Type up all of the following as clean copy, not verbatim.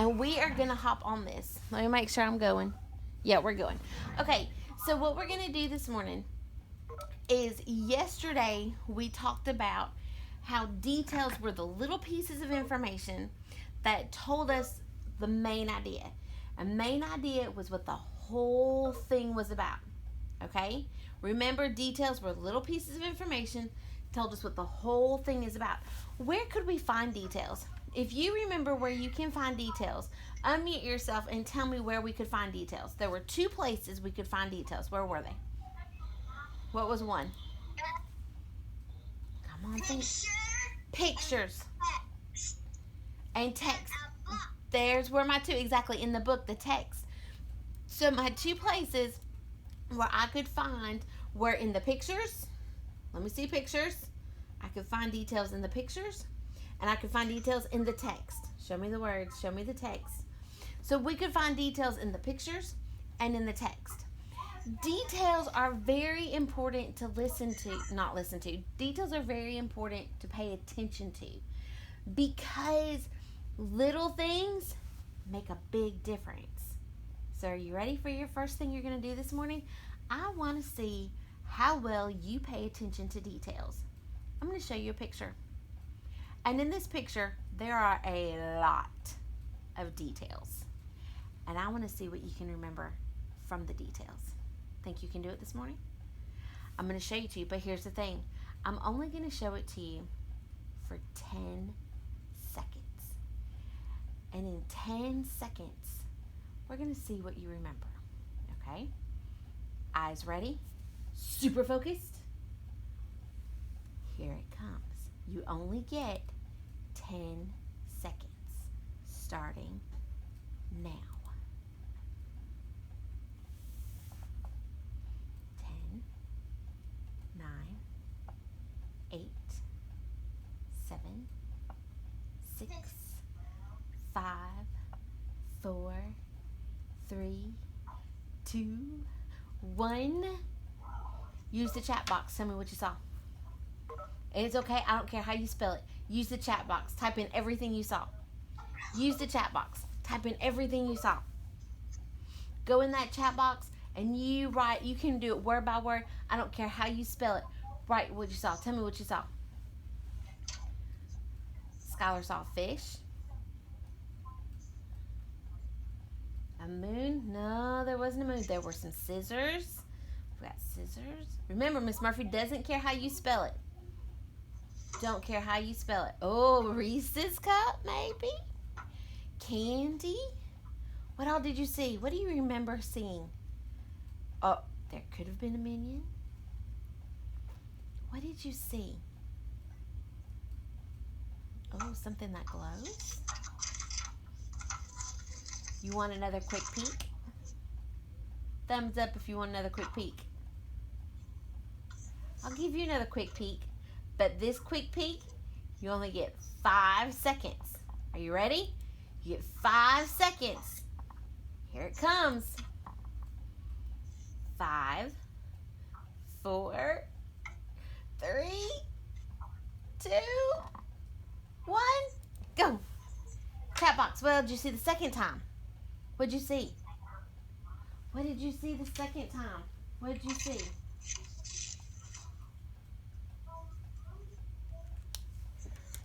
And we are going to hop on this. Let me make sure I'm going. Yeah, we're going. Okay, so what we're going to do this morning is yesterday we talked about how details were the little pieces of information that told us the main idea. A main idea was what the whole thing was about. Okay? Remember, details were little pieces of information, told us what the whole thing is about. Where could we find details? If you remember where you can find details, unmute yourself and tell me where we could find details. There were 2 places we could find details. Where were they? What was one? Come on, think. Pictures and text. There's where my 2, exactly, in the book, the text. So my 2 places where I could find were in the pictures. Let me see pictures. I could find details in the pictures, and I could find details in the text. Show me the words, show me the text. So we could find details in the pictures and in the text. Details are very important to not listen to. Details are very important to pay attention to, because little things make a big difference. So are you ready for your first thing you're going to do this morning? I want to see how well you pay attention to details. I'm going to show you a picture. And in this picture, there are a lot of details. And I want to see what you can remember from the details. Think you can do it this morning? I'm going to show you to you, but here's the thing. I'm only going to show it to you for 10 seconds. And in 10 seconds, we're going to see what you remember. Okay? Eyes ready? Super focused? Here it comes. You only get 10 seconds, starting now. 10, 9, 8, 7, 6, 5, 4, 3, 2, 1. Use the chat box. Tell me what you saw. It's okay. I don't care how you spell it. Use the chat box. Type in everything you saw. Use the chat box. Type in everything you saw. Go in that chat box and you write. You can do it word by word. I don't care how you spell it. Write what you saw. Tell me what you saw. Skylar saw a fish. A moon? No, there wasn't a moon. There were some scissors. We got scissors. Remember, Miss Murphy doesn't care how you spell it. Don't care how you spell it. Oh, Reese's cup, maybe? Candy? What all did you see? What do you remember seeing? Oh, there could have been a minion. What did you see? Oh, something that glows? You want another quick peek? Thumbs up if you want another quick peek. I'll give you another quick peek. But this quick peek, you only get 5 seconds. Are you ready? You get 5 seconds. Here it comes. 5, 4, 3, 2, 1. Go. Chat box, what did you see the second time? What did you see? What did you see the second time? What did you see?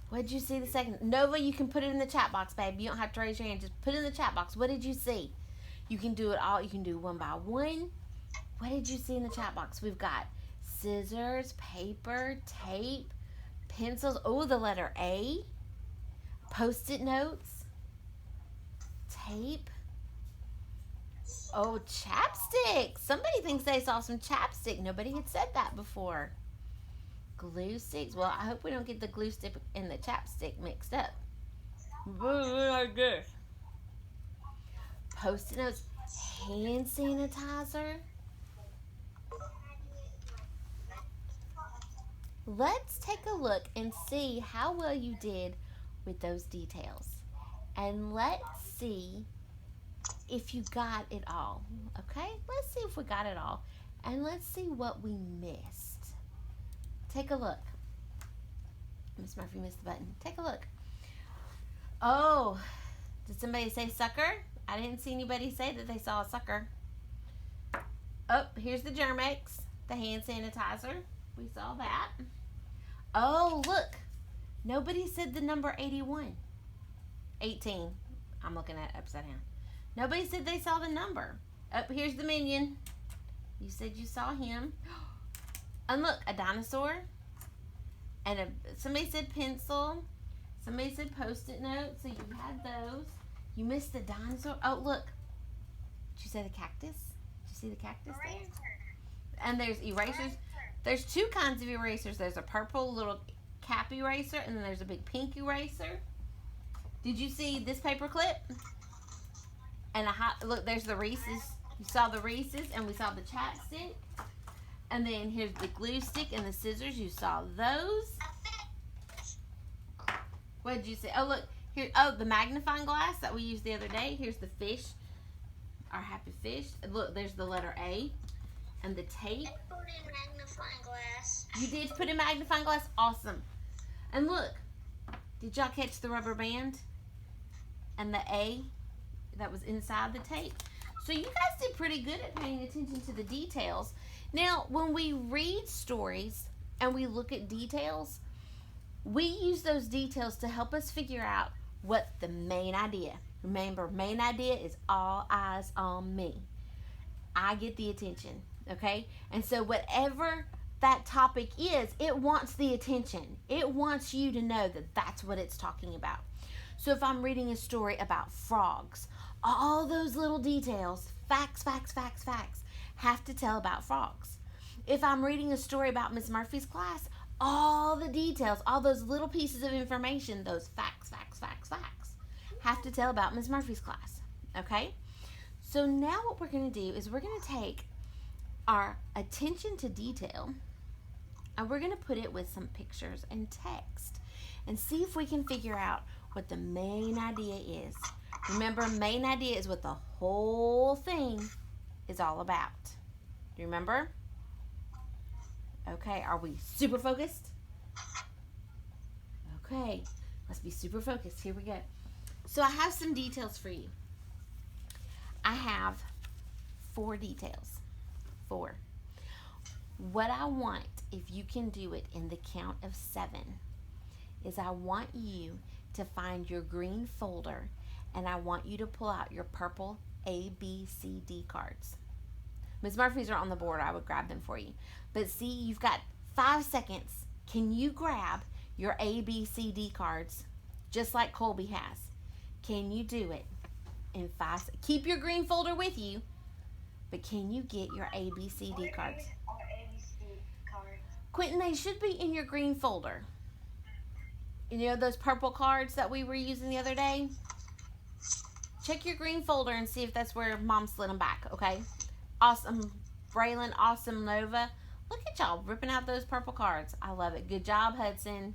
What did you see the second? Nova, you can put it in the chat box, babe. You don't have to raise your hand. Just put it in the chat box. What did you see? You can do it all. You can do one by one. What did you see in the chat box? We've got scissors, paper, tape, pencils. Oh, the letter A. Post-it notes. Tape. Oh, chapstick. Somebody thinks they saw some chapstick. Nobody had said that before. Glue sticks. Well, I hope we don't get the glue stick and the chapstick mixed up. I guess. Post-it notes. Hand sanitizer. Let's take a look and see how well you did with those details. And let's see if you got it all. Okay? Let's see if we got it all. And let's see what we missed. Take a look. Miss Murphy missed the button. Take a look. Oh, Did somebody say sucker? I didn't see anybody say that they saw a sucker. Oh, here's the Germ-X, the hand sanitizer. We saw that. Oh, look. Nobody said the number 81. 18. I'm looking at it upside down. Nobody said they saw the number. Oh, here's the Minion. You said you saw him. And look, a dinosaur. And somebody said pencil. Somebody said Post-it note. So you had those. You missed the dinosaur. Oh, look. Did you say the cactus? Did you see the cactus there? And there's erasers. There's two kinds of erasers. There's a purple little cap eraser, and then there's a big pink eraser. Did you see this paper clip? And look, there's the Reese's. You saw the Reese's, and we saw the chapstick. And then here's the glue stick and the scissors. You saw those. What did you say? Oh, look. Here. Oh, the magnifying glass that we used the other day. Here's the fish. Our happy fish. Look, there's the letter A. And the tape. I put in magnifying glass. You did put in magnifying glass? Awesome. And look. Did y'all catch the rubber band? And the A that was inside the tape? So you guys did pretty good at paying attention to the details. Now, when we read stories and we look at details, we use those details to help us figure out what the main idea. Remember, main idea is all eyes on me. I get the attention, okay? And so whatever that topic is, it wants the attention. It wants you to know that that's what it's talking about. So if I'm reading a story about frogs, all those little details, facts, have to tell about frogs. If I'm reading a story about Miss Murphy's class, all the details, all those little pieces of information, those facts, have to tell about Miss Murphy's class, okay? So now what we're going to do is we're going to take our attention to detail and we're going to put it with some pictures and text and see if we can figure out what the main idea is. Remember, main idea is what the whole thing is all about. Do you remember? Okay, are we super focused? Okay, let's be super focused. Here we go. So I have some details for you. I have 4 details. 4. What I want, if you can do it in the count of 7, is I want you to find your green folder and I want you to pull out your purple A, B, C, D cards. Ms. Murphy's are on the board. I would grab them for you. But see, you've got 5 seconds. Can you grab your A, B, C, D cards just like Colby has? Can you do it in 5 seconds? Keep your green folder with you, but can you get your A, B, C, D cards? Quentin, they should be in your green folder. You know those purple cards that we were using the other day? Check your green folder and see if that's where Mom slid them back, okay? Awesome, Braylon. Awesome, Nova. Look at y'all ripping out those purple cards. I love it. Good job, Hudson.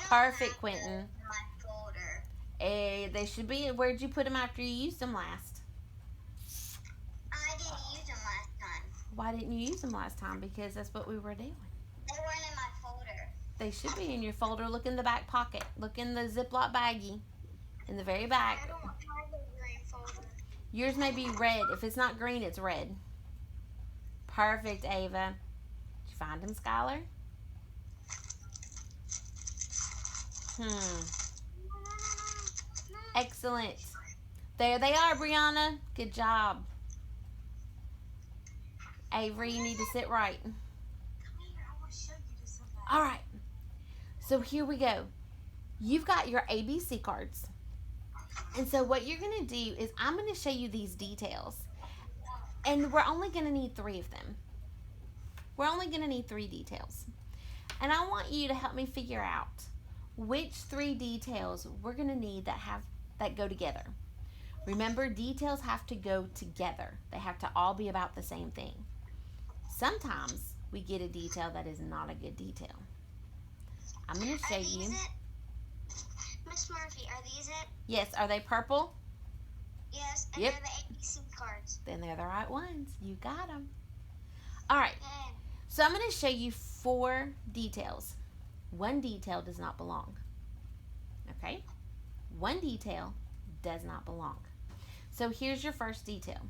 Perfect, Quentin. My folder. They should be. Where'd you put them after you used them last? I didn't use them last time. Why didn't you use them last time? Because that's what we were doing. They weren't in my folder. They should be in your folder. Look in the back pocket. Look in the Ziploc baggie. In the very back. I don't have a green folder. Yours may be red. If it's not green, it's red. Perfect, Ava. Did you find them, Skylar? Excellent. There they are, Brianna. Good job. Avery, you need to sit right. Come here, I want to show you this something. All right. So here we go. You've got your ABC cards. And so what you're going to do is I'm going to show you these details. And we're only going to need 3 of them. We're only going to need 3 details. And I want you to help me figure out which 3 details we're going to need that go together. Remember, details have to go together. They have to all be about the same thing. Sometimes we get a detail that is not a good detail. I'm going to show you. Miss Murphy, are these it? Yes, are they purple? Yes, and Yep. they're the ABC cards. Then they're the right ones. You got them. All right. Okay. So I'm going to show you 4 details. 1 detail does not belong. Okay? 1 detail does not belong. So here's your first detail.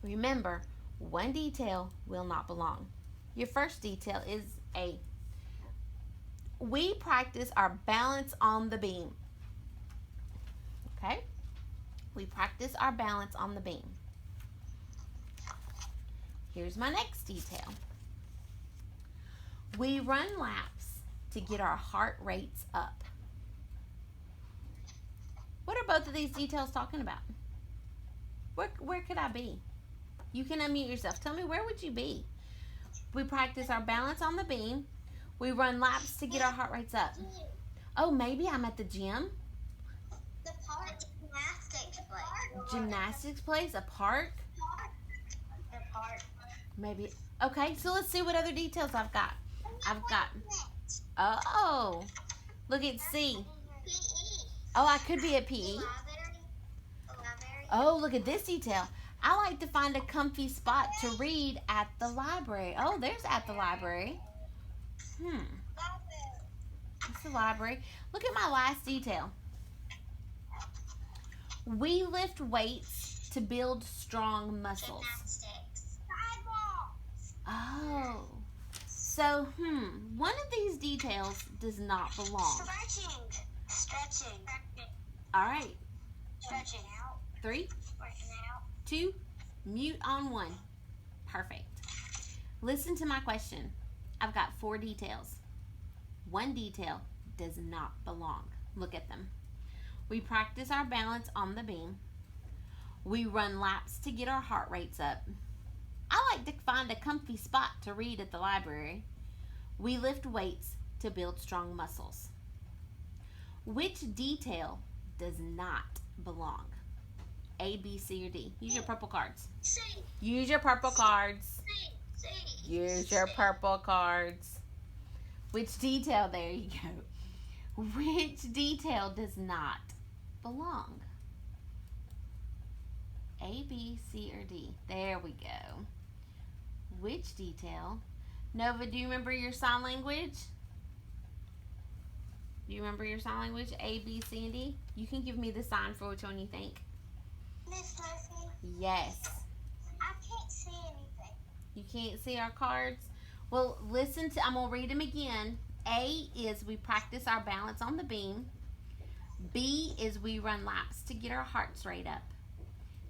Remember, one detail will not belong. Your first detail is A. We practice our balance on the beam. Okay? We practice our balance on the beam. Here's my next detail. We run laps to get our heart rates up. What are both of these details talking about? Where could I be? You can unmute yourself. Tell me, where would you be? We practice our balance on the beam. We run laps to get our heart rates up. Oh, maybe I'm at the gym. The park. Gymnastics place. Gymnastics place, a park. The park. Maybe. Okay, so let's see what other details I've got. Oh, look at C. PE. Oh, I could be at PE. Library. Oh, look at this detail. I like to find a comfy spot to read at the library. Oh, there's at the library. It's the library. Look at my last detail. We lift weights to build strong muscles. Gymnastics. Oh. So, one of these details does not belong. Stretching. All right. Stretching out. 3, Working out. 2, mute on 1. Perfect. Listen to my question. I've got 4 details. One detail does not belong. Look at them. We practice our balance on the beam. We run laps to get our heart rates up. I like to find a comfy spot to read at the library. We lift weights to build strong muscles. Which detail does not belong? A, B, C, or D? Use your purple cards. C. Use your purple cards. C. Use your purple cards. Which detail? There you go. Which detail does not belong? A, B, C, or D? There we go. Which detail? Nova, do you remember your sign language? Do you remember your sign language? A, B, C, and D? You can give me the sign for which one you think. Miss Murphy. Yes. I can't see anything. You can't see our cards? Well, listen to, I'm going to read them again. A is we practice our balance on the beam. B is we run laps to get our hearts rate up.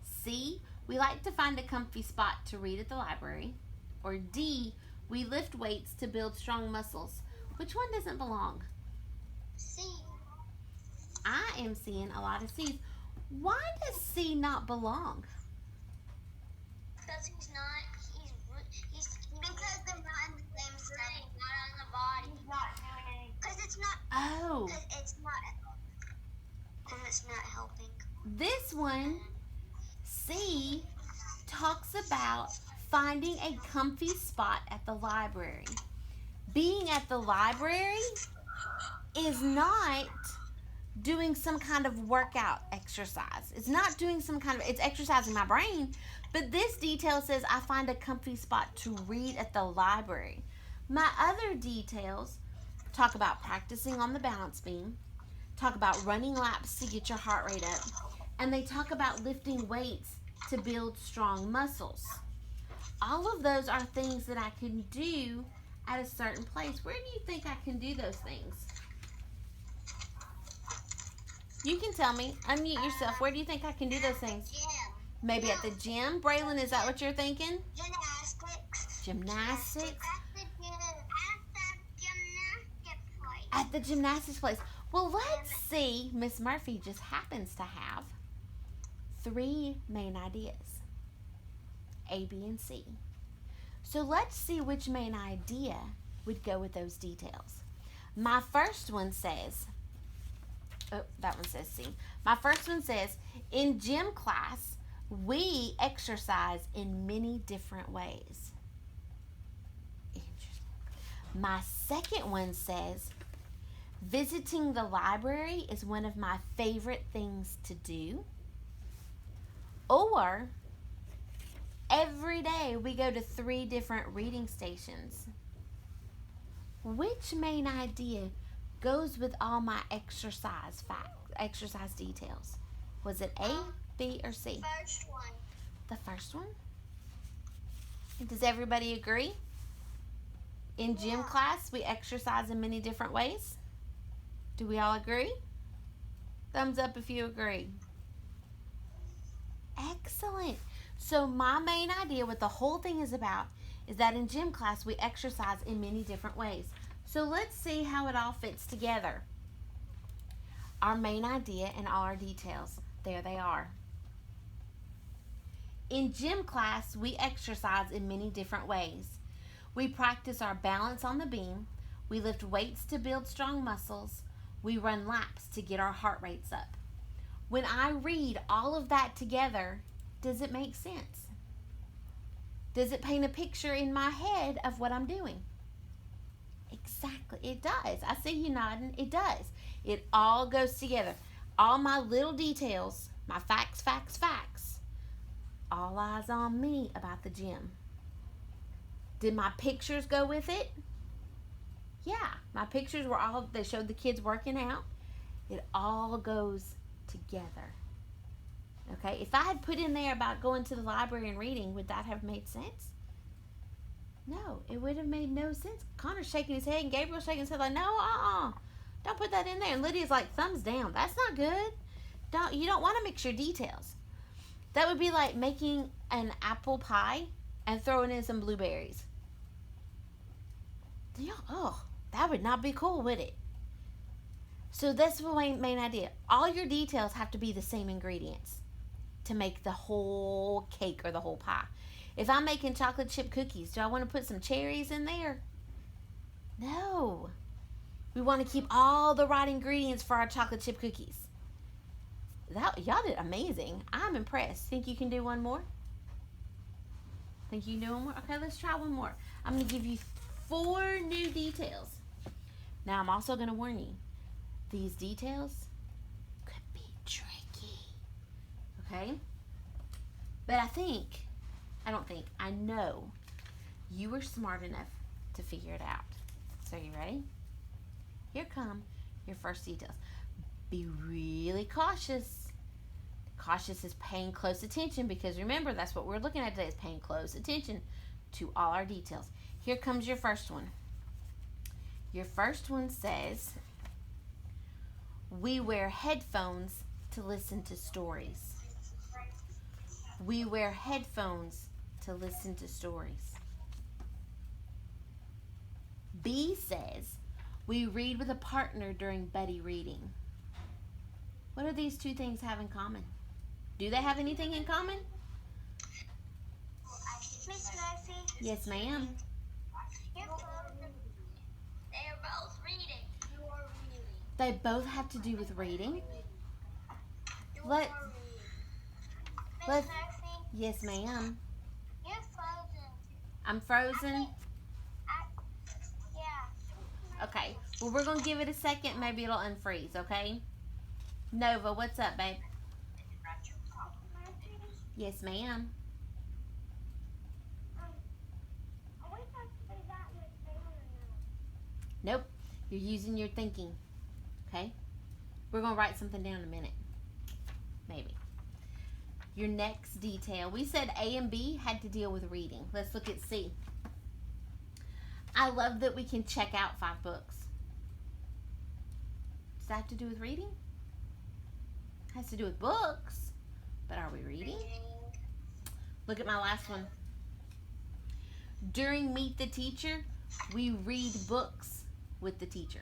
C, we like to find a comfy spot to read at the library. Or D, we lift weights to build strong muscles. Which one doesn't belong? C. I am seeing a lot of C's. Why does C not belong? Because because they're not in the same state, not on the body. He's not doing anything. Because it's not. Oh. Because it's not helping. This one, C, talks about finding a comfy spot at the library. Being at the library is not doing some kind of workout exercise. It's not doing some kind of, it's exercising my brain. But this detail says I find a comfy spot to read at the library. My other details talk about practicing on the balance beam, talk about running laps to get your heart rate up, and they talk about lifting weights to build strong muscles. All of those are things that I can do at a certain place. Where do you think I can do those things? You can tell me. Unmute yourself. Where do you think I can do those things? Gym. Maybe at the gym? Braylon, is that what you're thinking? Gymnastics. Gymnastics? At the gymnastic place. At the gymnastics place. Well, let's see. Miss Murphy just happens to have 3 main ideas. A, B, and C. So let's see which main idea would go with those details. My first one says, oh, that one says C. My first one says, in gym class, we exercise in many different ways. Interesting. My second one says, visiting the library is one of my favorite things to do. Or, every day we go to 3 different reading stations. Which main idea goes with all my exercise details? Was it A, B, or C? First one. The first one? Does everybody agree? In gym class, we exercise in many different ways. Do we all agree? Thumbs up if you agree. Excellent. So my main idea, what the whole thing is about, is that in gym class, we exercise in many different ways. So let's see how it all fits together. Our main idea and all our details. There they are. In gym class, we exercise in many different ways. We practice our balance on the beam. We lift weights to build strong muscles. We run laps to get our heart rates up. When I read all of that together, does it make sense? Does it paint a picture in my head of what I'm doing? Exactly, it does. I see you nodding. It does. It all goes together. All my little details, my facts, all eyes on me about the gym. Did my pictures go with it? Yeah, my pictures were all, they showed the kids working out. It all goes together. Okay, if I had put in there about going to the library and reading, would that have made sense? No, it would have made no sense. Connor's shaking his head and Gabriel's shaking his head like, no, don't put that in there. And Lydia's like, thumbs down. That's not good. You don't want to mix your details. That would be like making an apple pie and throwing in some blueberries. Oh, that would not be cool, would it? So that's the main idea. All your details have to be the same ingredients to make the whole cake or the whole pie. If I'm making chocolate chip cookies, do I want to put some cherries in there? No. We want to keep all the right ingredients for our chocolate chip cookies. Y'all did amazing. I'm impressed. Think you can do one more? Think you can do one more? Okay, let's try one more. I'm going to give you 4 new details. Now, I'm also going to warn you. These details could be tricky. Okay? But I know you were smart enough to figure it out. So, you ready? Here come your first details. Be really cautious. Cautious is paying close attention, because remember, that's what we're looking at today, is paying close attention to all our details. Here comes your first one. Your first one says, we wear headphones to listen to stories. We wear headphones to listen to stories. B says, we read with a partner during buddy reading. What do these 2 things have in common? Do they have anything in common? Miss Murphy. Yes, ma'am. They're both reading. You are reading. They both have to do with reading. Miss Let- Murphy. Yes, ma'am. You're frozen. I'm frozen. Yeah. Okay. Well, we're going to give it a second. Maybe it'll unfreeze, okay? Nova, what's up, babe? Yes, ma'am. Nope. You're using your thinking. Okay? We're going to write something down in a minute. Maybe. Your next detail. We said A and B had to deal with reading. Let's look at C. I love that we can check out 5 books. Does that have to do with reading? It has to do with books. But are we reading? Look at my last one. During Meet the Teacher, we read books with the teacher.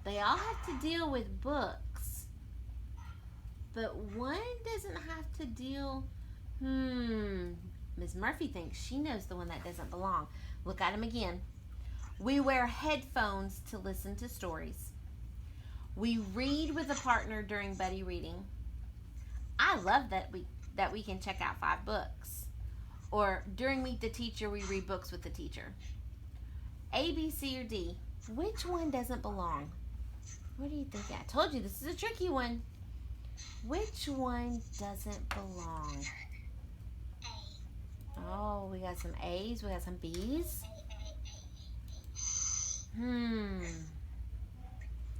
They all have to deal with books, but one doesn't have to deal. Ms. Murphy thinks she knows the one that doesn't belong. Look at them again. We wear headphones to listen to stories. We read with a partner during buddy reading. I love that we can check out 5 books. Or during Meet the Teacher, we read books with the teacher. A, B, C, or D. Which one doesn't belong? What do you think? I told you this is a tricky one. Which one doesn't belong? Oh, we got some A's. We got some B's.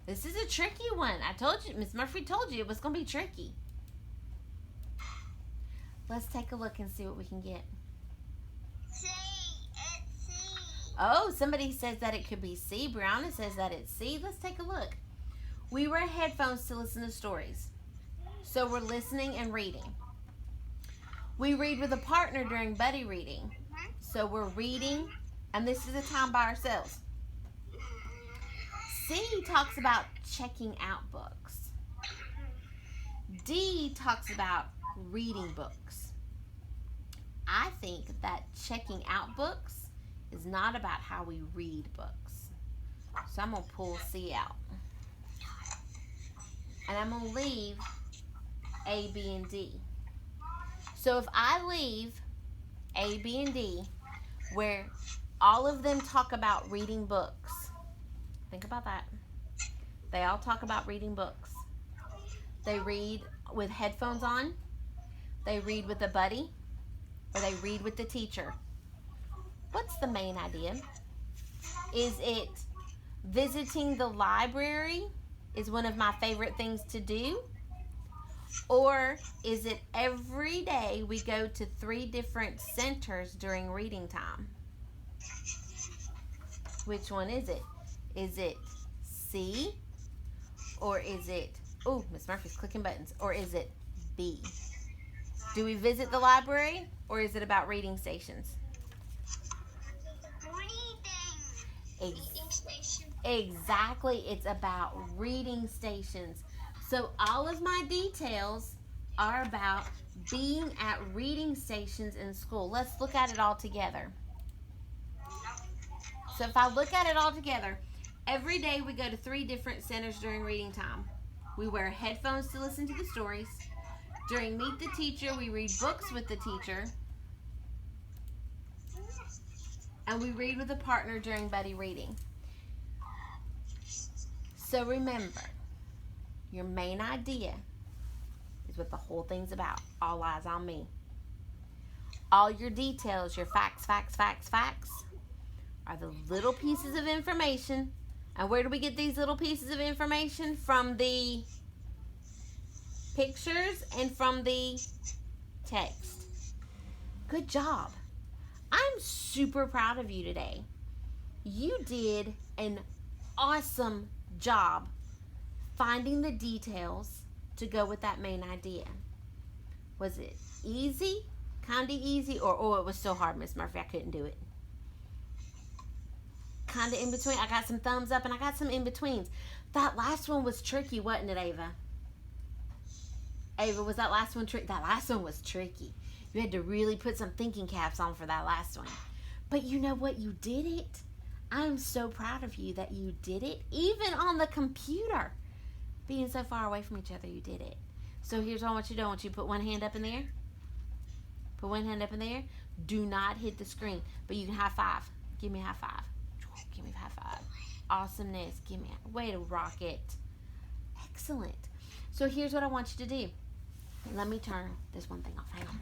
This is a tricky one. I told you, Miss Murphy told you it was going to be tricky. Let's take a look and see what we can get. C. It's C. Oh, somebody says that it could be C. Brianna says that it's C. Let's take a look. We wear headphones to listen to stories. So we're listening and reading. We read with a partner during buddy reading. So we're reading, and this is a time by ourselves. C talks about checking out books. D talks about reading books. I think that checking out books is not about how we read books. So I'm going to pull C out. And I'm going to leave A, B, and D. So if I leave A, B, and D, where all of them talk about reading books, think about that. They all talk about reading books. They read with headphones on. They read with a buddy. Or they read with the teacher. What's the main idea? Is it visiting the library is one of my favorite things to do? Or is it every day we go to 3 different centers during reading time? Which one is it? Is it C? Or is it, oh, Miss Murphy's clicking buttons. Or is it B? Do we visit the library? Or is it about reading stations? Reading station. Exactly. It's about reading stations. So all of my details are about being at reading stations in school. Let's look at it all together. So if I look at it all together, every day we go to 3 different centers during reading time. We wear headphones to listen to the stories. During Meet the Teacher, we read books with the teacher. And we read with a partner during buddy reading. So remember, your main idea is what the whole thing's about. All eyes on me. All your details, your facts, are the little pieces of information. And where do we get these little pieces of information? From the pictures and from the text. Good job. I'm super proud of you today. You did an awesome job finding the details to go with that main idea. Was it easy? Kinda easy? Or, oh, it was so hard, Miss Murphy, I couldn't do it. Kinda in between. I got some thumbs up and I got some in betweens. That last one was tricky, wasn't it, Ava? Ava, was that last one tricky? That last one was tricky. You had to really put some thinking caps on for that last one. But you know what? You did it. I'm so proud of you that you did it. Even on the computer. Being so far away from each other, you did it. So here's what I want you to do. I want you to put one hand up in the air. Put one hand up in the air. Do not hit the screen. But you can high five. Give me a high five. Give me a high five. Awesomeness. Give me a way to rock it. Excellent. So here's what I want you to do. Let me turn this one thing off. Hang on.